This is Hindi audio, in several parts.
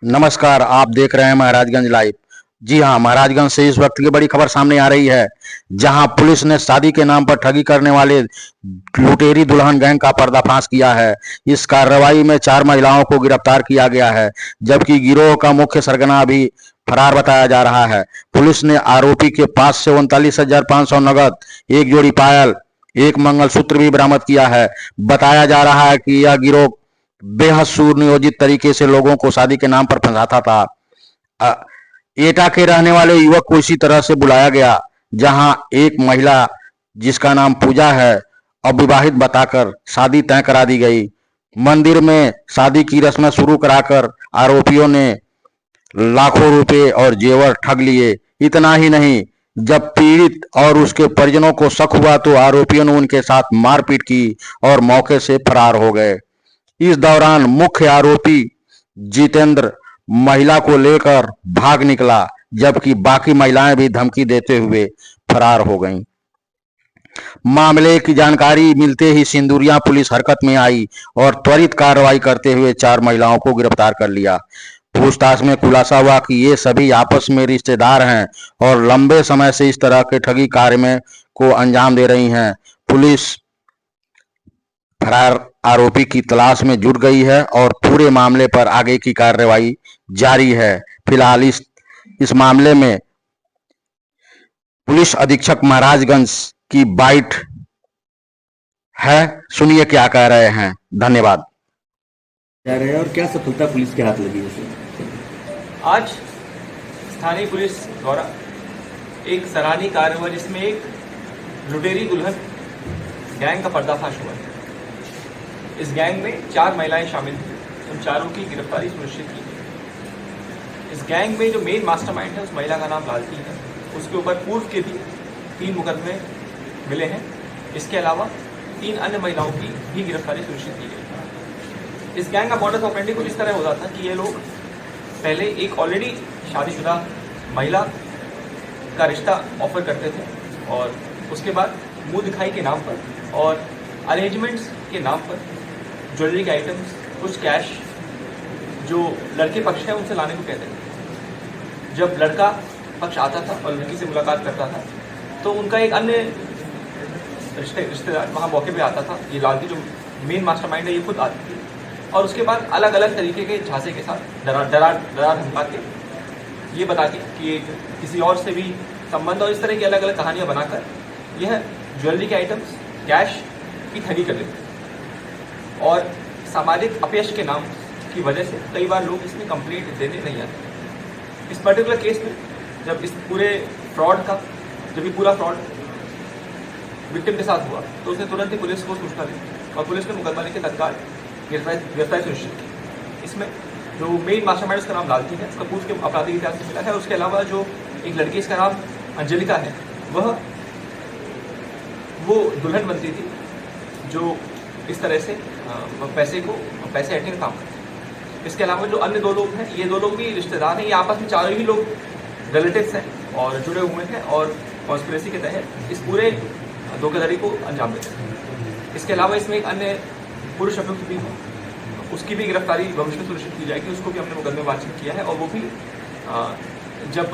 नमस्कार, आप देख रहे हैं महाराजगंज लाइव। जी हां, महाराजगंज से इस वक्त की बड़ी खबर सामने आ रही है, जहां पुलिस ने शादी के नाम पर ठगी करने वाले लुटेरी दुल्हन गैंग का पर्दाफाश किया है। इस कार्रवाई में 4 महिलाओं को गिरफ्तार किया गया है, जबकि गिरोह का मुख्य सरगना अभी फरार बताया जा रहा है। पुलिस ने आरोपी के पास से 39,500 नगद, एक जोड़ी पायल, एक मंगलसूत्र भी बरामद किया है। बताया जा रहा है कि यह गिरोह बेहद सुनियोजित तरीके से लोगों को शादी के नाम पर फंसाता था। एटा के रहने वाले युवक को इसी तरह से बुलाया गया, जहां एक महिला जिसका नाम पूजा है अविवाहित बताकर शादी तय करा दी गई। मंदिर में शादी की रस्में शुरू कराकर आरोपियों ने लाखों रुपए और जेवर ठग लिए। इतना ही नहीं, जब पीड़ित और उसके परिजनों को शक हुआ तो आरोपियों ने उनके साथ मारपीट की और मौके से फरार हो गए। इस दौरान मुख्य आरोपी जितेंद्र महिला को लेकर भाग निकला, जबकि बाकी महिलाएं भी धमकी देते हुए फरार हो गईं। मामले की जानकारी मिलते ही सिंदुरिया पुलिस हरकत में आई और त्वरित कार्रवाई करते हुए 4 महिलाओं को गिरफ्तार कर लिया। पूछताछ में खुलासा हुआ कि ये सभी आपस में रिश्तेदार हैं और लंबे समय से इस तरह के ठगी कार्य में को अंजाम दे रही हैं। पुलिस फरार आरोपी की तलाश में जुट गई है और पूरे मामले पर आगे की कार्रवाई जारी है। फिलहाल इस मामले में पुलिस अधीक्षक महाराजगंज की बाइट है, सुनिए क्या कह रहे हैं। धन्यवाद। जा रहे हैं और क्या सफलता पुलिस के हाथ लगी उसे? आज स्थानीय पुलिस द्वारा एक सराहनीय कार्य हुआ, जिसमें एक लुटेरी दुल्हन गैंग का पर्दाफाश हुआ है। इस गैंग में 4 महिलाएं शामिल थी, उन चारों की गिरफ्तारी सुनिश्चित की गई। इस गैंग में जो मेन मास्टरमाइंड है, उस महिला का नाम लालती है। उसके ऊपर पूर्व के भी 3 मुकदमे मिले हैं। इसके अलावा 3 अन्य महिलाओं की भी गिरफ्तारी सुनिश्चित की गई। इस गैंग का मॉडस ऑपरेंडी कुछ इस तरह होता था कि ये लोग पहले एक ऑलरेडी शादीशुदा महिला का रिश्ता ऑफर करते थे और उसके बाद मुंह दिखाई के नाम पर और अरेंजमेंट्स के नाम पर ज्वेलरी के आइटम्स, कुछ कैश जो लड़के पक्ष है उनसे लाने को कहते थे। जब लड़का पक्ष आता था और लड़की से मुलाकात करता था तो उनका एक अन्य रिश्तेदार वहाँ मौके पे आता था। ये लालती जो मेन मास्टरमाइंड है, ये खुद आती थी और उसके बाद अलग अलग तरीके के झांसे के साथ डरा धमका के ये बता के कि किसी और से भी संबंध और इस तरह की अलग अलग कहानियाँ बनाकर यह ज्वेलरी के आइटम्स, कैश की ठगी कर लेते और सामाजिक अपयश के नाम की वजह से कई बार लोग इसमें कंप्लेंट देने नहीं आते। इस पर्टिकुलर केस में जब इस पूरे फ्रॉड का जब ये पूरा फ्रॉड विक्टिम के साथ हुआ तो उसने तुरंत ही पुलिस को सूचना दी और पुलिस ने मुकदमा लेकर तत्काल गिरफ्तारी सुनिश्चित की। इसमें जो मेन मास्टरमाइंड उसका नाम लालती है, उसका पूर्व के आपराधिक इतिहास से मिला है। उसके अलावा जो एक लड़की इसका नाम अंजलिका है, वो दुल्हन बनती थी जो इस तरह से पैसे हटने का काम करते हैं। इसके अलावा जो अन्य 2 लोग हैं, ये 2 लोग भी रिश्तेदार हैं। ये आपस में चारों ही लोग रिलेटिव्स हैं और जुड़े हुए हैं और कॉन्स्पिरेसी के तहत इस पूरे धोखाधड़ी को अंजाम देते हैं। इसके अलावा इसमें एक अन्य पुरुष अभियुक्त भी है, उसकी भी गिरफ्तारी भविष्य में सुनिश्चित की जाएगी। उसको भी हमने मुकदमे वांछित किया है और वो भी जब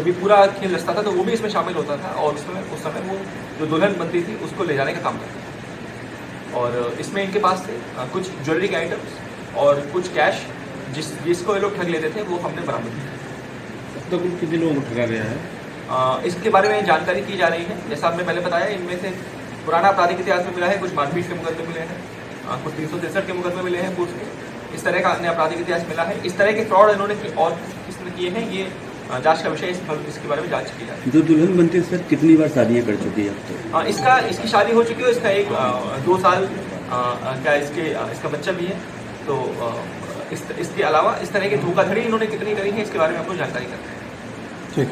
ये पूरा खेल रचता था तो वो भी इसमें शामिल होता था और उस समय वो जो दुल्हन बनती थी उसको ले जाने का काम करता था। और इसमें इनके पास से कुछ ज्वेलरी के आइटम्स और कुछ कैश जिसको ये लोग ठग लेते थे वो हमने बरामद किया। अब तक कितने लोगों को ठगा गया है? इसके बारे में जानकारी की जा रही है। जैसा आपने पहले बताया, इनमें से पुराना आपराधिक इतिहास में मिला है, कुछ मारपीट के मुकदमे मिले हैं, कुछ 363 के मुकदमे मिले हैं पूर्व के। इस तरह का अन्य आपराधिक इतिहास मिला है। इस तरह के फ्रॉड इन्होंने और किसने किए हैं, ये जांच का विषय। इसके बारे में जांच की जाए। जो दुल्हन बनती है सर, कितनी बार शादियाँ कर चुकी है अब तक? इसकी शादी हो चुकी है। इसका एक 2 साल का इसका बच्चा भी है। तो इसके अलावा इस तरह की धोखाधड़ी इन्होंने कितनी करी है, इसके बारे में आपको जानकारी करते हैं। ठीक।